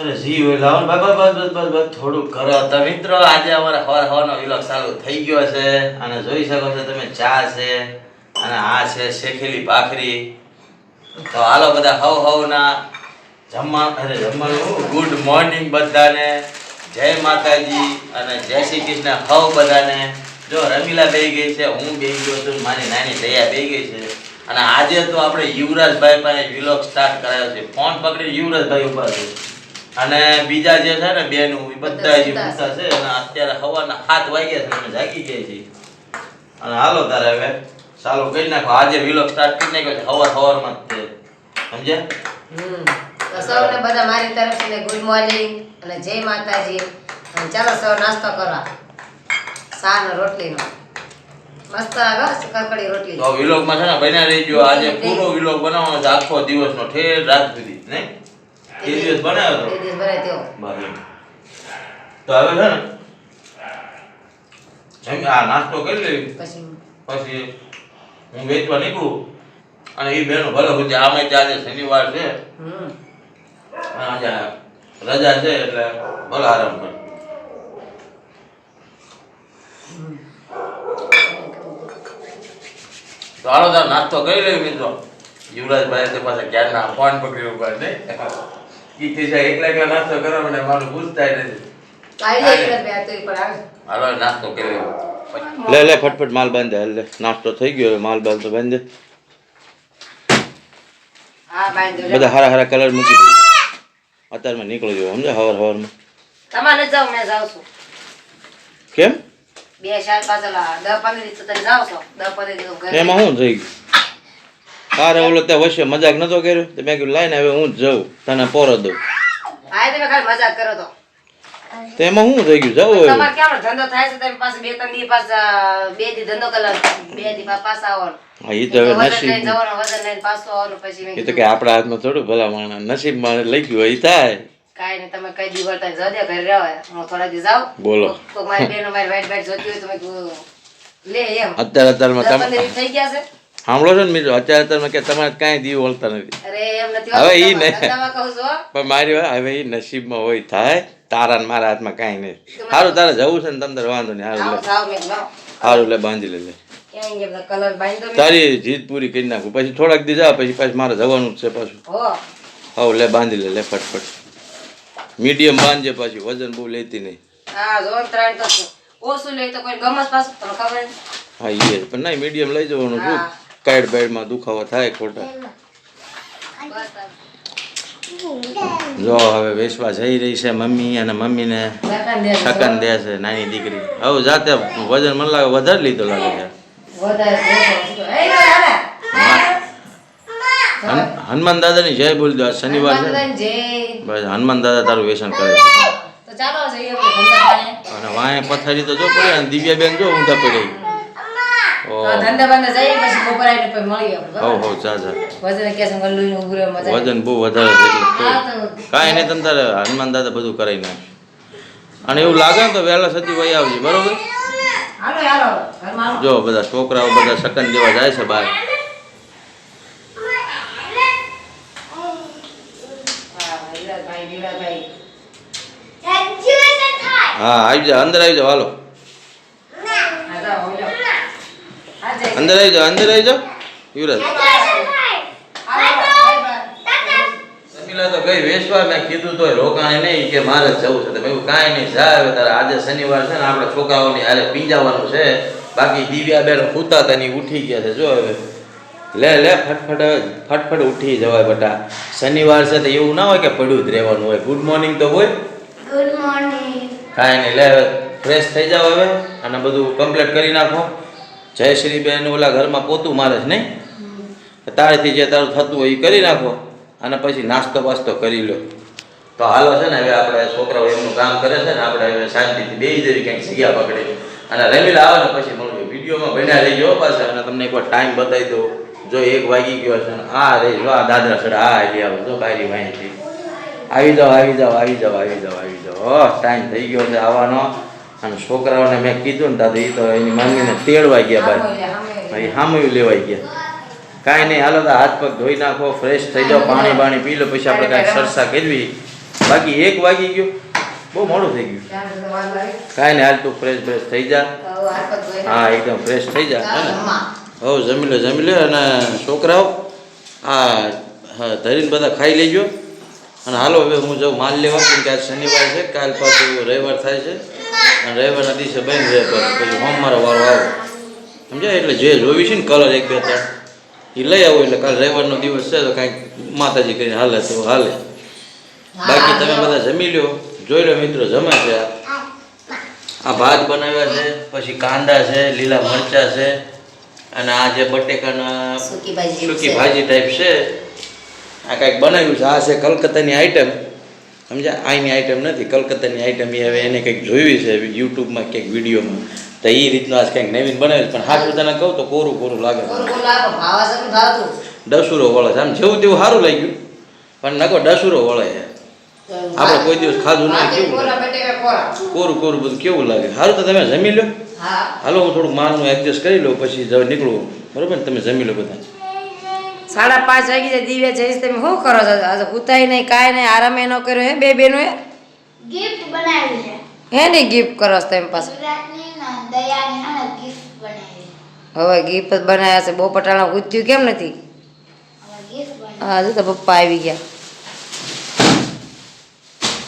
અરે જી હોય લાવો બસ થોડું કરો તો મિત્રો આજે અમારે હવાનો વિલોગ ચાલુ થઈ ગયો છે અને જોઈ શકો છો તમે ચા છે અને આ છે શેકેલી ભાખરી તો હાલો બધા હવના જમવાનું ગુડ મોર્નિંગ બધાને જય માતાજી અને જય શ્રી કૃષ્ણ હવ બધાને જો રમીલા બેહી ગઈ છે હું બેહી ગયો છું મારી નાની દયા બેહી ગઈ છે અને આજે તો આપણે યુવરાજભાઈ પાસે વિલોગ સ્ટાર્ટ કરાયો છે ફોન પકડી યુવરાજભાઈ ઉપર છે અને બીજા જે છે ને બેનું એ બધા જે પૂછા છે અને અત્યારે સવારના 7 વાગ્યા છે અમે જાગી ગયા છીએ અને હાલો તારે હવે ચાલુ કરી નાખો આજે વિલોગ સ્ટાર્ટ કરી નાખ્યો છે સવારમાં જ સમજ્યા તો સૌને બધા મારી તરફથી ગુડ મોર્નિંગ અને જય માતાજી અને ચાલો સૌ નાસ્તો કરવા સાનો રોટલીનો મસ્ત આગળ કકડી રોટલી તો વિલોગમાં છે ને બન્યા રહીજો આજે પૂરો વિલોગ બનાવવાનો છે આખો દિવસનો ઠેર રાત સુધી નહીં એ દિવસ બનાવ્યો તો એ દિવસ બનાવ્યો તેવો તો હવે છે ને જેમ આ નાસ્તો કરી લેવી પછી હું વેચવા નીકળું અને એ બેનો ભલે હું આમે આજે શનિવાર છે આજે રજા છે એટલે ભલે આરામ કર તો હાલો તાર નાસ્તો કરી લેવી મિત્રો યુવરાજભાઈ તે પાસે ક્યારના ફોન પકડી ઉભા નહીં ઈ જાય એકલા નાસ્તો કરવા મને મારું પૂછતા નથી હાલો નાસ્તો કરી લેવો લે ફટફટ માલ બાંધે લે નાસ્તો થઈ ગયો માલ બાંધ તો બાંધે બધા હારા કલર મૂકી દે અત્યારમાં નીકળી ગયો સમજે હવારમાં તમારે જાવ મે જાવ છું કેમ 2-4 પાછળ 10-15 દિવસ તો તમે જાવ છો 10-15 દિવસ ઘરે એમાં શું થઈ ગયું તારે ઓલો ત્યાં વચ્ચે મજાક નતો કર્યો તો મેં કીધું લાઈને હવે હું જ જાઉં તને પોરો દઉં હા તમે ખાલી મજાક કરો તો એમાં શું થઈ ગયું જાવ તમારે કેમ ધંધો થાય છે તમે પાસે 2-3 દી પાછા 2 દી ધંધો કલાક 2 દી પાછા આવવાનું હા એ તો હવે વજન નસીબ લઈને જવાનું વજન લઈને પાછો આવવાનું પછી એ તો કે આપણા હાથમાં થોડું ભલા માણસ નસીબમાં લખ્યું હોય ઈ થાય કાઈ નહીં તમે કઈ દી વર્તા જજો ઘરે રહો હું થોડા દી જાવ બોલો તો મારી બેનો મારી વાઈટ જોતી હોય તો મેં લે એમ અત્યારમાં 10-15 દિવસ થઈ ગયા છે સાંભળો છો ને મિત્રો અત્યારમાં કે તમારે કાંઈ દીવ વળતા નથી અરે એમ નથી હવે ઈ નહીં તમે કહો છો પણ મારી વાત હવે ઈ નસીબમાં હોય થાય તારા ને મારા હાથમાં કાંઈ નહીં સારું તારે જવું છે ને તમને વાંધો નહીં સારું લે જાવ મેં જાવ સારું લે બાંધી લે ક્યાં ગયા બધા કલર બાંધી દો તારી જીત પૂરી કરી નાખું પછી થોડાક દી જા પછી મારે જવાનું જ છે પાછું હો હાવ લે બાંધી લે ફટફટ મીડિયમ બાંધજે પાછી વજન બહુ લેતી નહીં હા જોન ત્રણ તો ઓછું લે તો કોઈ ગમસ પાછું તમને ખબર નહીં હા એ પણ નહીં મીડિયમ લઈ જવાનું શું કાઈડ બાઈડમાં દુખાવો થાય ખોટા જો હવે વેચવા જઈ રહી છે મમ્મી અને મમ્મીને શકન દે છે નાની દીકરી હવે જાતે વજન મને લાગે વધારે લીધો લાગે છે હનુમાન દાદાની જય બોલી દો શનિવાર છે બસ હનુમાન દાદા તારું વ્યસન કરે છે અને વાંહે પથારી તો જો પડે અને દિવ્યા બેન જો ઊંધા પડે વજન બહુ વધારે છે એટલે કાંઈ નહીં તમ તારે હનુમાન દાદા બધું કરાવી નાખે અને એવું લાગે ને તો વહેલા સતી વહી આવજે બરોબર જો બધા છોકરાઓ બધા શકન દેવા જાય છે બહાર હા આવી જાઓ અંદર આવી જાઓ હાલો અંદર આવી જાઓ યુવરાજ તો ગઈ વેચવા મેં કીધું તોય રોકાણે નહીં કે મારે જવું છે મેં કાંઈ નહીં જાય તારે આજે શનિવાર છે ને આપણે છોકરાઓની હારે પીંજાવાનું છે બાકી દિવ્યા બેન સૂતા હતા ની ઉઠી ગયા છે જો હવે લે ફટફટ ઉઠી જવાય બેટા શનિવાર છે તો એવું ના હોય કે પડ્યું જ રહેવાનું હોય ગુડ મોર્નિંગ તો હોય ગુડ મોર્નિંગ કાંઈ નહીં લે ફ્રેશ થઈ જાવ હવે અને બધું કમ્પ્લીટ કરી નાખો જયશ્રી બેન ઓલા ઘરમાં પોતું મારે છે નહીં તારેથી જે તારું થતું હોય એ કરી નાખો અને પછી નાસ્તો બાસ્તો કરી લો તો હાલો છે ને હવે આપણે છોકરાઓ એમનું કામ કરે છે ને આપણે હવે શાંતિથી બેસી જવી કંઈક જગ્યા પકડી અને રમીલા આવે ને પછી મળવું વિડીયોમાં બન્યા રહી ગયો પાછા અને તમને એકવાર ટાઈમ બતાવી દો જો 1 વાગી ગયો છે ને આ રહી જો આ દાદરા સડા આ આવી આવો જો બારી વાંચી આવી જાઓ ટાઈમ થઈ ગયો છે આવવાનો અને છોકરાઓને મેં કીધું ને દાદા એ તો એની મમ્મીને તેડવા ગયા ભાઈ સામયું લેવાઈ ગયા કાંઈ નહીં હાલો તો હાથ પગ ધોઈ નાખો ફ્રેશ થઈ જાઓ પાણી પી લો પછી આપણે કાંઈ સરસા કરવી બાકી 1 વાગી ગયો, બહુ મોડું થઈ ગયું. ચાર તો વાર લાગે. કાંઈ નહીં, હાલ તું ફ્રેશ થઈ જા. હવે હાથ પગ ધોઈ હા એકદમ ફ્રેશ થઈ જા. ચાલો હે ને? જમવા. જમી લે અને છોકરાઓ હા ધરીને બધા ખાઈ લેજો. અને હાલો હવે હું જાઉં માલ લેવા, કેમ કે આજ શનિવાર છે, કાલ પાછું રવિવાર થાય છે અને રવિવારના દિવસે બંધ રહે પછી સોમવારે વારો આવે, સમજાય? એટલે જે જોવી છે ને કલર 1 2 3 એ લઈ આવો, એટલે કાલ રવિવારનો દિવસ છે તો કાંઈક માતાજી કરીને હાલે તો હાલે. બાકી તમે બધા જમી લો. જોઈ લો મિત્રો, જમે છે આ ભાત બનાવ્યા છે, પછી કાંદા છે, લીલા મરચાં છે અને આ જે બટેકાના સૂકી ભાજી સૂકી ભાજી ટાઈપ છે, આ કાંઈક બનાવ્યું છે. આ છે કલકત્તાની આઈટમ, સમજ્યા? અહીંની આઈટમ નથી, કલકત્તાની આઈટમ. એ હવે એને કંઈક જોયું છે યુટ્યુબમાં ક્યાંક વિડીયોમાં, તો એ રીતનું આજ કંઈક નવીન બનાવ્યું છે. પણ હાથ તને કહું તો કોરું કોરું લાગે, કોરું લાવો, ભાવા સર ભાવતું. ડસુરો વળે છે. આમ જેવું તેવું સારું લાગ્યું, પણ નકો ડસુરો વળે છે. આપણે કોઈ દિવસ ખાધું નહીં, બાકી કેવું કોરા લાગે? બટેકા કોરા. કોરું કોરું બધું કેવું લાગે? સારું, તો તમે જમી લો. હા. હાલો હું થોડુંક માલનું એડજસ્ટ કરી લઉં, પછી જવા નીકળું, બરોબર ને? તમે જમી લો બધા. 5:30 વાગી જાય. દિવ્યા જઈશ, તમે શું કરો છો? આજે ઉતાઈ નહીં, કાંઈ નહીં, આરામ એ ન કર્યો હે? બે બેનો ગિફ્ટ બનાવી છે હે ને ગિફ્ટ કરો છો તમે પાછું? ગુજરાતની ના દયાની અને ગિફ્ટ બનાવી. હવે ગિફ્ટ બનાવ્યા છે. બહુ પટાણા ગુજ્યું કેમ નથી? હવે ગિફ્ટ બનાવી. હા જો તો પપ્પા આવી ગયા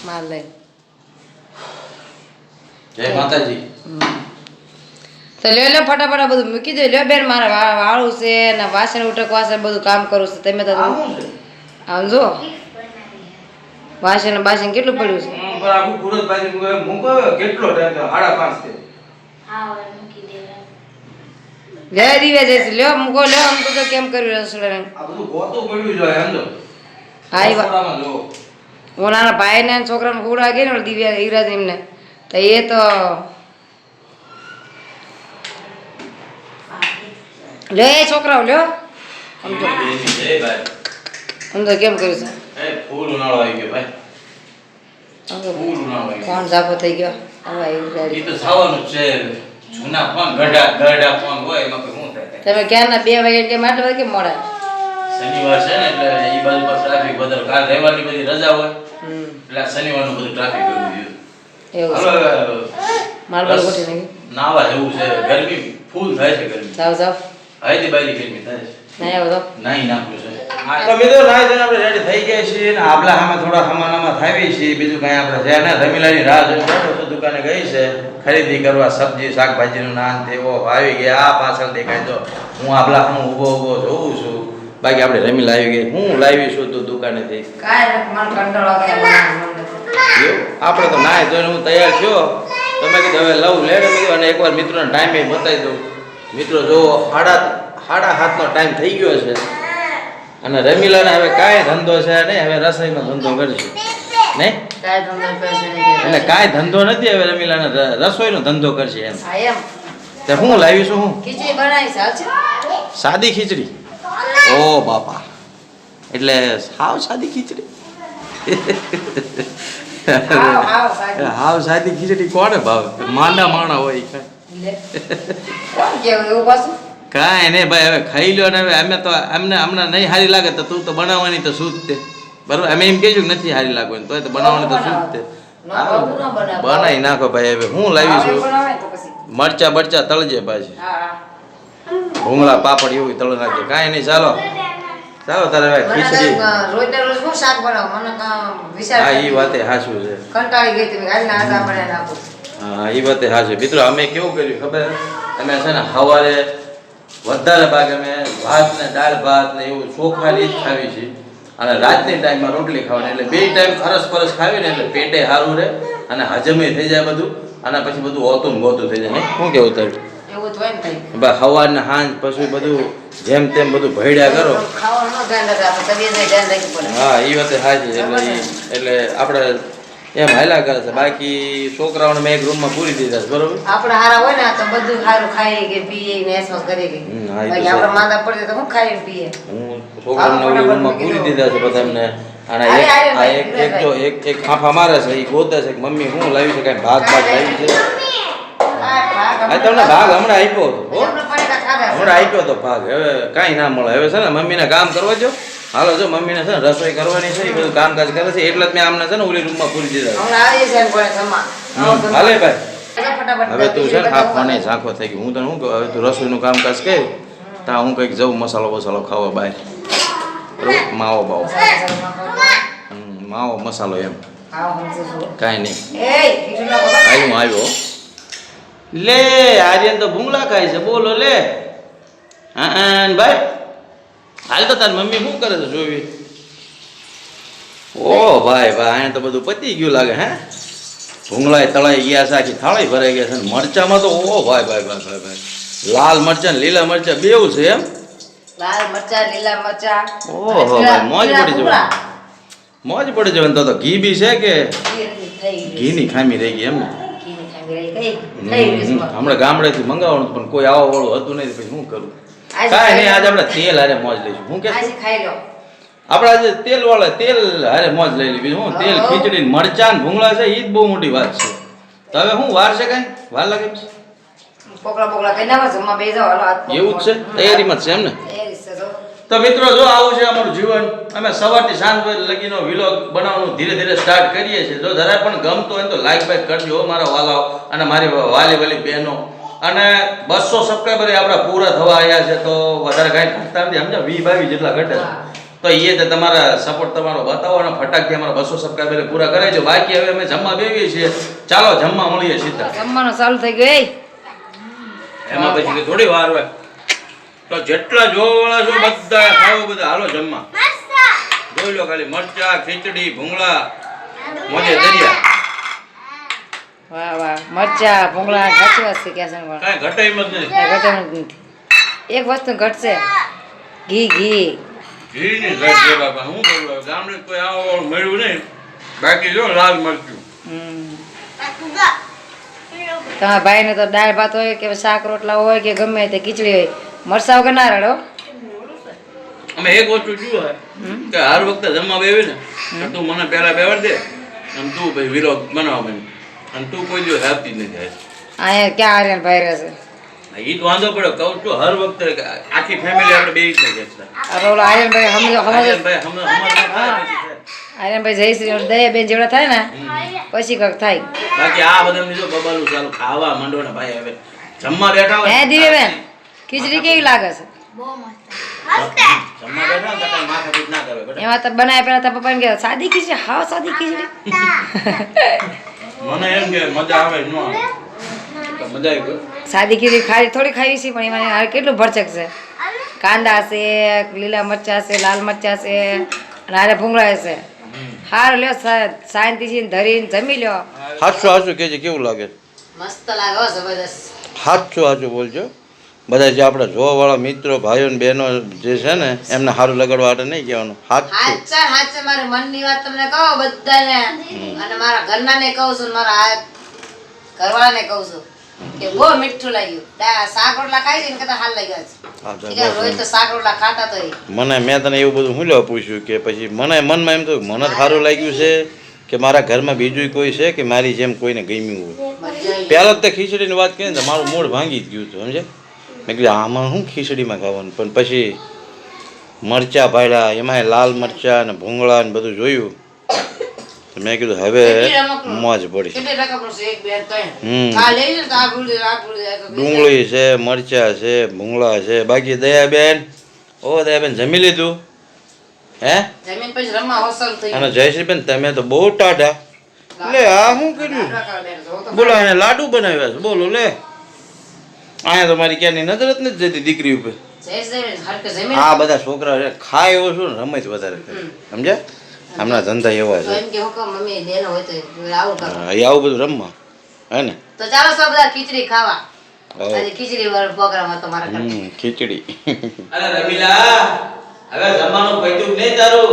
માલ લઈ. જય માતાજી. તો લ્યો ફટાફટ બધું મૂકી દો. લ્યો બેન, મારે વાળું છે ને વાસણ ઉટકવા છે, બધું કામ કરું છે. તમે તો આમ જો ગિફ્ટ બનાવી છે. વાસણ બાસણ કેટલું પડ્યું છે. આખું કુરત ભાજી મૂકો કેટલો ટાઈમ? 5:30 થી. હા હવે મૂકી દેવા. લે દિવ્યા જઈશ. લ્યો મૂકો. લ્યો આમ તો કેમ કર્યું રસોડાને? આ બધું ગોતું પડ્યું છે એમ તો. હા એ રસોડામાં જો. હું નાના ભાઈને અને છોકરાને ખવડા ગઈ ને દિવ્યા ઈરાજ એમને, તો એ તો લ્યો એ છોકરાઓ લ્યો સમજો જય ભાઈ. સમજો કેમ કર્યું છે. એ ફૂલ ઉનાળો આવી ગયો ભાઈ, સમજો ફૂલ ઉનાળો આવી ગયો. કોણ ઝાપો થઈ ગયો. હવે ઈરાજ એ તો થવાનું જ છે. જૂના ફોન ગઢા ફોન હોય એમાં કોઈ શું થાય? તમે ક્યારના 2 વાગે કેમ આટલા વાગે કેમ મોડા? શનિવાર છે ને એટલે એ બાજુ પર ટ્રાફિક વધારે. કાલ રવિવારની બધી રજા હોય હમ એટલે આ શનિવારનું બધું ટ્રાફિક હોય ગયું. એવું હાલો છે. હવે માલબાલ ગોઠવી નાખી. નાવા જેવું છે. ગરમી ફૂલ થાય છે. ગરમી જાઓ જાઓ આયથી બાયથી ગરમી થાય છે. નહીં આવો તો નાઈ નાખ્યું છે. તો મિત્રો નાઈ ધોઈને આપણે રેડી થઈ ગયા છીએ ને આપલા હામાં થોડા હમાનામાં થાવી છીએ. બીજું કાંઈ આપણે છે ને. રમીલાની રાહ જોઈને બેઠો છું. દુકાને ગઈ છે ખરીદી કરવા, સબ્જી શાકભાજીનું નાન તેવો આવી ગયા. આ પાછળ દેખાય તો હું આપલા હું ઊભો જોઉં છું. બાકી આપણે રમીલા આવી ગઈ. હું લાવી છું તું દુકાનેથી? કાંઈ નથી, મને કંટાળો આવે છે, મને મન નથી. એવું આપણે તો નાઈ ધોઈને હું તૈયાર થયો. તમે કીધું હવે લઉં લેડે કીધું અને એકવાર મિત્રોને ટાઈમે બતાવી દઉં. મિત્રો જો 7:30 ટાઈમ થઈ ગયો છે અને રમીલાને હવે કાંઈ ધંધો છે નહીં. હવે રસોઈનો ધંધો કરશે નહીં, કાંઈ ધંધો કરશે નહીં. એટલે કાંઈ ધંધો નથી. હવે રમીલાને રસોઈનો ધંધો કરશે એમ. હા એમ તે હું લાવીશું? હું ખીચડી બનાવી છે સાદી ખીચડી. ઓ બાપા, એટલે હાવ સાદી ખીચડી? હાવ સાદી ખીચડી કોને ભાવે? માંડા માણા હોય ઈ ખાય. કોણ કેવું એવું પાછું? કાંઈ નહીં ભાઈ, હવે ખાઈ લ્યો ને. હવે અમે તો અમને નહીં સારી લાગે તો તું તો બનાવવાની તો શું જ તે, બરોબર? અમે એમ કહીશું કે નથી સારી લાગવાની, તો બનાવવાની તો શું જ તે. બનાવી નાખો ભાઈ. હવે હું લાવીશું મરચા બરચા તળજે પાછી, ભૂંગળા પાપડ એવું તળ નાખજે. કાંઈ નહીં, ચાલો તારે હવે ખીચડી. રોજ ને રોજ હું શાક બનાવું, મને વિચાર હા એ વાતે હાચું છે. કંટાળી ગઈ તમે કાલે આજા બનાવી નાખું. હા એ વાતે હાચું. મિત્રો અમે કેવું કર્યું ખબર? અમે છે ને સવારે વધારે ભાગ અમે ભાત ને દાળ ભાત ને એવું ચોખાની જ ખાવી છે અને રાતની ટાઈમમાં રોટલી ખાવાની. એટલે 2 ટાઈમ ફરસ ખાવી ને એટલે પેટે સારું રહે અને હજમે થઈ જાય બધું, અને પછી બધું હોતું ગોતું થઈ જાય. શું કેવું તારું? એવું તો હોય ને ભાઈ. બસ સવાર ને સાંજ પછી બધું જેમ તેમ બધું ભેડ્યા કરો. ખાવાનું ધ્યાન રાખે, આપણે તબિયતને ધ્યાન રાખવું પડે. હા એ વાતે સાચી. એટલે આપણે એમ હાલ્યા કરે છે. બાકી છોકરાઓને મેં એક રૂમમાં પૂરી દીધા છે, બરોબર? આપણે હારા હોય ને તો બધું સારું ખાઈએ કે પીએ ને એસમાં કરીએ કે. હા, એ તો બાકી છે. આપણે માંદા પડીએ તો શું ખાઈએ ને પીએ? હું છોકરાઓને ઓલી રૂમમાં પૂરી દીધા છે બધા એમને. અને એક ફાંફા મારે છે, એ ગોતે છે કે મમ્મી હું લાવી છે, કાંઈ ભાગ લાવી છે? આ તમને ભાગ હમણાં આપ્યો હતો હો? હમણાં આપ્યો હતો ભાગ. હવે કાંઈ ના મળે. હવે છે ને મમ્મીને કામ કરવા દો હાલો જો મમ્મીને છે ને રસોઈ કરવાની છે એ બધું કામકાજ કરે છે એટલે જ મેં આમને છે ને ઓલી રૂમમાં પૂરી દીધા હમણાં આવી છે કોણે જમવા હાલે ભાઈ ફટાફટ હવે તું છે ને આ ફોને ઝાંખો થઈ ગયો હું તને શું કહું હવે તું રસોઈનું કામકાજ કર ત્યાં હું કંઈક જઉં મસાલો બસાલો ખાવા બહાર બરોબર માવો બાવો માવો મસાલો એમ કાંઈ નહીં હું આવ્યો લે આર્યન તો ભૂંગળા ખાય છે બોલો લે હા ભાઈ હાલ તો તારી મમ્મી શું કરે છે જોવી ઓ ભાઈ અહીંયા તો બધું પતી ગયું લાગે હે ભૂંગળાય તળાઈ ગયા છે આખી થાળી ભરાઈ ગયા છે ને મરચામાં તો ઓ ભાઈ ભાઈ ભાઈ ભાઈ ભાઈ લાલ મરચા ને લીલા મરચા બેવું છે એમ લાલ મરચા લીલા મરચા ઓહો ભાઈ મોજ પડી જવાનું મોજ પડી જવાનું તો ઘી બી છે કે ઘીની ખામી રહી ગઈ એમ ને હમણાં ગામડેથી મંગાવવાનું પણ કોઈ આવા વાળું હતું નહીં પછી શું કરું કાંઈ નહીં આજે આપણે તેલ હારે મોજ લઈશું હું કે ખાઈ લો આપણે આજે તેલ વાળા તેલ હારે મોજ લઈ લીધી હું તેલ ખીચડી મરચા ને ભૂંગળા છે એ જ બહુ મોટી વાત છે તો હવે હું વાર છે કઈ વાર લાગે છે પોકળા કઈ ના જમવા બે જાવ હાલો હાથ એવું જ છે તૈયારીમાં જ છે એમ ને તૈયારી છે જો તો મિત્રો જો આવું છે અમારું જીવન અમે સવારથી સાંજ લગીનો વિલોગ બનાવવાનું ધીરે ધીરે સ્ટાર્ટ કરીએ છીએ જો જરા પણ ગમતો હોય તો લાઈક બાઈક કરજો મારા વાલાઓ અને મારી વાલી વાલી બહેનો અને 200 સબસ્ક્રાઈબર આપણા પૂરા થવા આવ્યા છે તો વધારે કાંઈ ઘટતા નથી સમજ્યા 20-22 જેટલા ઘટે તો એ તો તમારા સપોર્ટ તમારો બતાવો અને ફટાકથી અમારા 200 સબસ્ક્રાઈબર પૂરા કરાવજો બાકી હવે અમે જમવા બેવીએ છીએ ચાલો જમવા મળીએ સીધા જમવાનું ચાલુ થઈ ગયું એમાં પછી થોડી વાર હોય તો જેટલા જોવાવાળા છો બધા ખાવો બધા હાલો જમવા જોઈ લો ખાલી મરચા ખીચડી ભૂંગળા મોજે દરિયા વાહ વાહ મરચા ભૂંગળા સાચી વાત છે ક્યાં છે કાંઈ ઘટે એમ જ નથી ઘટે નથી એક વસ્તુ ઘટશે ઘી ઘી ઘીની ઘટ છે બાપા હું કરું હવે ગામડે કોઈ આવા વાળું મળ્યું નહીં બાકી જો લાલ મરચું તમારા ભાઈને તો દાળ ભાત હોય કે શાક રોટલા હોય કે ગમે તે ખીચડી હોય મરસા વગર ના રડો અમે એક વસ્તુ શું હોય કે હર વખતે જમવા બેવી ને તો તું મને પહેલા બેવડ દે અને તું ભાઈ વિલોગ બનાવ મને અને તું કોઈ દિવસ આપતી જ નથી અહીંયા ક્યાં આર્યન ભાઈ રહેશે ઈ તો વાંધો પડ્યો કહું છું હર વખતે આખી ફેમિલી આપણે બેવી જ નથી આપણે ઓલો આર્યનભાઈ આર્યનભાઈ આર્યનભાઈ જયશ્રી દયાબેન જેવડા થાય ને પછી કંઈક થાય બાકી આ બધા જો બબાલું ચાલુ ખાવા માંડો ને ભાઈ હવે જમવા બેઠા હોય હે દિવ્યાબેન ખીચડી કેવી લાગે છે બહુ મસ્ત જમવા બેઠા હોય તો કાંઈ માથાકૂટ ના કરે બેટા એમાં તો બનાવ્યા પેલા તો પપ્પાને કે સાદી ખીચડી હા સાદી ખીચડી મને એમ કે મજા આવે ન આવે તો મજા આવી ગઈ સાદી ખીચડી ખાઈ થોડી ખાવી છે પણ એમાં હારે કેટલું ભરચક છે કાંદા છે લીલા મરચા છે લાલ મરચા છે અને હારે ભૂંગળા છે હાર લ્યો શાંતિથી ધરીને જમી લ્યો હાચું હાચું કેજે કેવું લાગે મસ્ત લાગે હો જબરદસ્ત હાચું હાચું બોલજો બધા જે આપણા જોવાવાળા મિત્રો ભાઈઓ ને બહેનો જે છે ને એમને સારું લગાડવા માટે નહીં કહેવાનું હાચું હાચા હાચા મારી મનની વાત તમને કહો બધાને અને મારા ઘરનાને કહું છું ને મારા આ ઘરવાળાને કહું છું કે બહુ મીઠું લાગ્યું શાક રોટલા ખાઈ છે ને કદાચ હાલ લાગ્યા છે રોજ તો શાક રોટલા ખાતા તો મને મેં તને એવું બધું હું લેવા પૂછ્યું કે પછી મને મનમાં એમ તો મને જ સારું લાગ્યું છે કે મારા ઘરમાં બીજું કોઈ છે કે મારી જેમ કોઈને ગમ્યું હોય પહેલાં તો ખીચડીની વાત કરીને તો મારું મૂળ ભાંગી જ ગયું હતું સમજે મેં કીધું આમાં શું ખીચડીમાં ખાવાનું પણ પછી મરચાં ભાડ્યા એમાંય લાલ મરચાં અને ભૂંગળા ને બધું જોયું તો મેં કીધું હવે મોજ પડી ડુંગળી છે મરચાં છે ભૂંગળા છે બાકી દયાબેન ઓ દયાબેન જમી લીધું હે અને જયશ્રીબેન તમે તો બહુ ટાઢા લે આ શું કર્યું બોલો અહીંયા લાડુ બનાવ્યા છે બોલો લે અહીંયા તો મારી ક્યાંની નજર જ નથી જતી દીકરી ઉપર આ બધા છોકરા છે ખાય એવો શું ને રમત વધારે સમજ્યા હમણાં ધંધા એવા છે આવું બધું રમવા હે ને તો ચાલો સૌ બધા ખીચડી ખાવા આજે ખીચડી વાળો પ્રોગ્રામ હતો મારા ઘરે ખીચડી અરે રમીલા હવે જમવાનું પૈતું નહીં તારું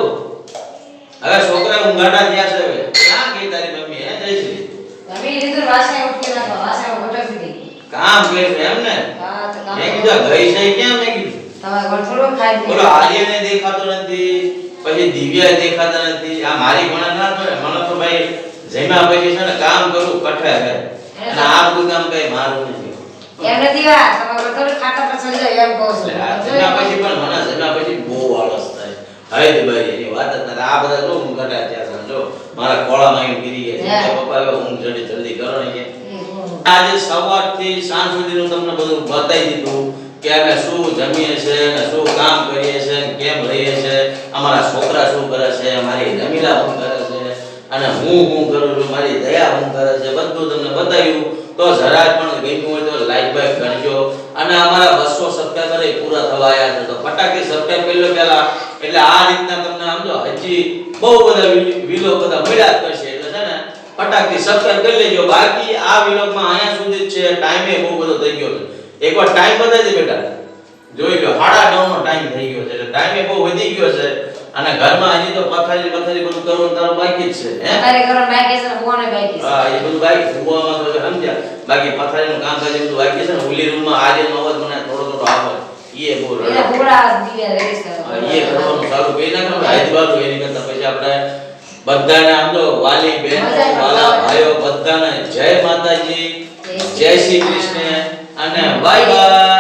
હવે છોકરા ઊંઘાડા થયા છે હવે ક્યાં ગઈ તારી મમ્મી હે જયશ્રી મમ્મી લીધું વાસણે ઉઠી નાખો વાસણે ગોઠવી દીધી કામ કરે છે એમ ને હા તો કામ મેં કીધું ગઈ છે ક્યાં મેં કીધું તમારે ઘર થોડું ખાઈ બોલો આર્યને દેખાતો નથી પછી દિવ્યા દેખાતા નથી આ મારી મને ના તો મને તો ભાઈ જમ્યા પછી છે ને કામ કરું કઠે હે અને આ બધું કામ કઈ મારું નથી એમ નથી વા તમારે થોડું ખાતા પસંદ જાય એમ કહું છું જમ્યા પછી પણ મને જમ્યા પછી બહુ આળસ થાય હાય દિવાળી એની વાત જ નથી. આ બધા જો હું ઘટા ત્યાં છે. જો મારા કોળામાં આવીને ગીરી ગયા છે. પપ્પા હવે ઊંઘ જલ્દી જલ્દી કરો ને કે આજે સવારથી સાંજ સુધીનું તમને બધું બતાવી દીધું કે અમે શું જમીએ છે અને શું કામ કરીએ છે અને કેમ રહીએ છે, અમારા છોકરા શું કરે છે, મારી રમીલા શું કરે છે અને હું કરું છું, મારી દયા શું કરે છે, બધું તમને બતાવ્યું. તો જરા પણ ગમ્યું હોય તો લાઈક બાઈક કરજો અને અમારા 200 સબસ્ક્રાઇબર પૂરા થવા આવ્યા છે તો ફટાકથી સબસ્ક્રાઇબ કરી લો પહેલા. એટલે આ રીતના તમને સમજો હજી બહુ બધા વિડીયો બધા મળ્યા જ કરશે એટલે છે ને ફટાકથી સબસ્ક્રાઇબ કરી લેજો. બાકી આ વિલોગમાં અહીંયા સુધી જ છે. ટાઈમે બહુ બધો થઈ ગયો છે. એકવાર ટાઈમ બતાવી દે બેટા, જોઈ લો 9:30 નો ટાઈમ થઈ ગયો છે એટલે ટાઈમે બહુ વધી ગયો છે અને ઘરમાં હજી તો પથારી બધું કરવાનું તારું બાકી જ છે. હે તારે કરવાનું બાકી છે ને હોવાનું બાકી છે. હા એ બધું બાકી સુવામાં તો સમજ્યા. બાકી પથારીનું કામ કાજ બધું બાકી છે ને. ઓલી રૂમમાં આજે નો અવાજ મને થોડો આવે એ બહુ રડે. એટલે પૂરા દિવ્યા રેડી છે. એ કરવાનું ચાલુ કરી નાખો ને આજુબાજુ એની કરતા પછી આપણે બધાને આમ તો વાલી બહેનો વાલા ભાઈઓ બધાને જય માતાજી, જય શ્રી કૃષ્ણ અને બાય બાય.